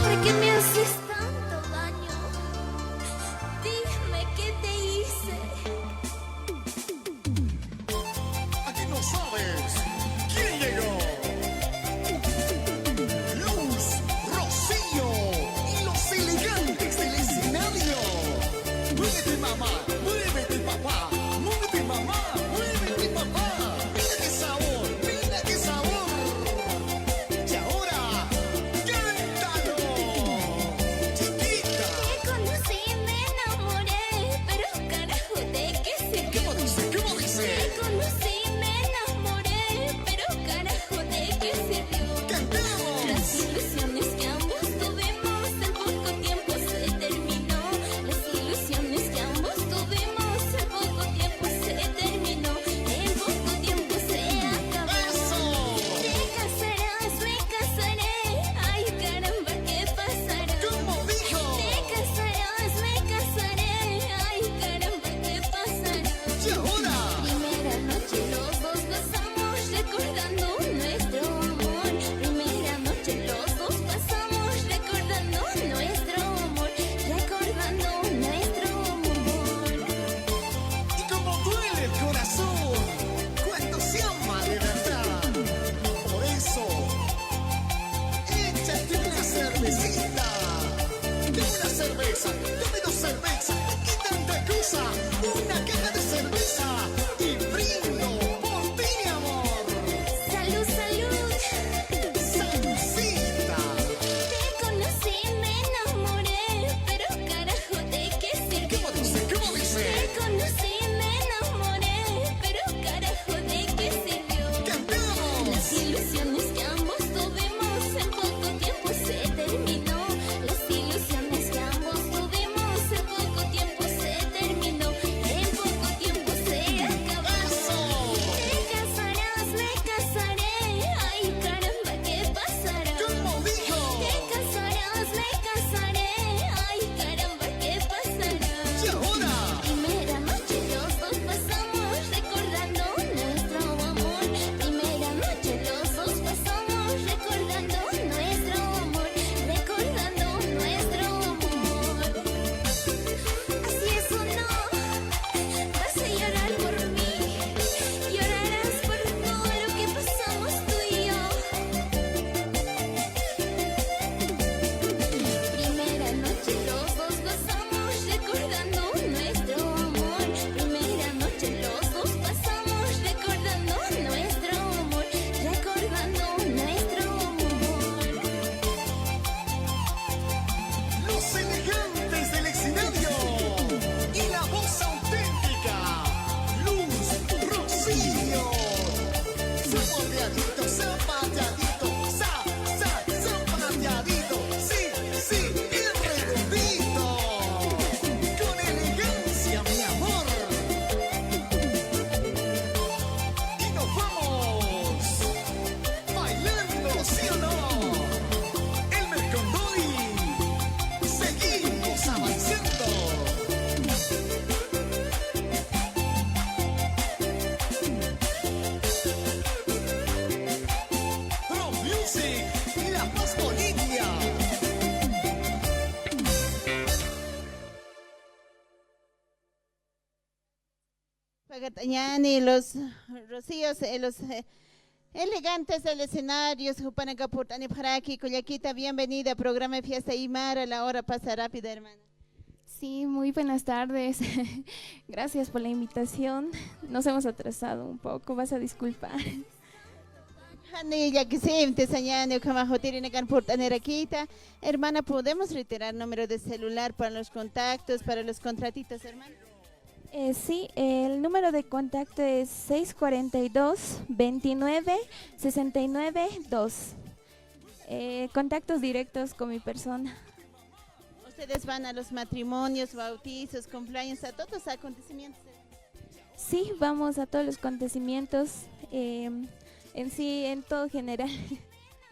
¿Por qué me haces tanto daño? Dime qué te hice. Aquí no sabes quién llegó. Luz, Rocío y los elegantes del escenario. Muévete mamá, muévete papá, muévete mamá, muévete papá. Mira qué sabor, mira qué sabor. Y ahora, cántalo, chiquita. Te conocí, me enamoré, pero carajo, ¿de qué sirvió? ¿Cómo dice? ¿Cómo Te dice? conocí, me enamoré, pero carajo, ¿de qué sirvió? ¡Cantemos! Las ilusiones que ambos tuvimos en poco tiempo se terminó. Las ilusiones que ambos tuvimos en poco tiempo se terminó. En poco tiempo se acabó. ¡Eso! Te casarás, me casaré. Ay, caramba, ¿qué pasará? ¿Cómo dijo? Te casarás, me casaré. Ay, caramba, ¿qué pasará? Y ahora, Primera noche los dos pasamos recordando nuestro amor. Primera noche los dos pasamos recordando nuestro amor. Recordando nuestro amor. y como duele el corazón cuando se ama de verdad. Por eso, échate una cervecita. De una cerveza, dame dos cervezas y tanta cosa. Una caja de cerveza y brindo por ti, mi amor. Salud, salud. Saludcita. Te conocí, me enamoré, pero carajo, ¿de qué sirvió? ¿Cómo dice? ¿Cómo Te dice? conocí, me enamoré, pero carajo, ¿de qué sirvió? Las ¡Cantamos! ilusiones que ambos tuvimos en poco tiempo se terminó. Las ilusiones que ambos tuvimos en poco tiempo se terminó. En poco tiempo se acabó. ¡Eso! Te casarás, me casaré. Ay, caramba, ¿qué pasará? ¿Cómo dijo? Te casarás, me casaré. Ay, caramba, ¿qué pasará? Y ahora, Primera noche los dos pasamos recordando nuestro amor. Primera noche los dos pasamos recordando nuestro amor. Recordando nuestro amor. Así es o no, vas a llorar por mí. Llorarás por todo lo que pasamos tú y yo. Primera noche los dos pasamos recordando nuestro amor. Primera noche los dos pasamos recordando nuestro amor. Recordando nuestro amor. los elegantes del escenario y la voz auténtica, Luz, Rocío. Zapateadito, zapateadito, zapateadito, sí, sí, y redondito, con elegancia, mi amor. Y nos vamos bailando, ¿sí o no? El Mercondoy. Seguimos avanzando. Pro Music, la más Bolivia. Pagatañani, los rocíos, los elegantes del escenario, Jupanacapurtani Paraki, Cuyaquita, bienvenida, programa de Fiesta Aymara, la hora pasa rápida, hermana. Sí, muy buenas tardes. Gracias por la invitación. Nos hemos atrasado un poco, vas a disculpar. Hani, ya que siempre sañani, Kamajotiri, Purtaneraquita. Hermana, ¿podemos reiterar número de celular para los contactos, para los contratitos, hermana? Sí, el número de contacto es 642-29-69-2. Contactos directos con mi persona. Ustedes van a los matrimonios, bautizos, cumpleaños, a todos los acontecimientos. Sí, vamos a todos los acontecimientos, en sí, en todo general.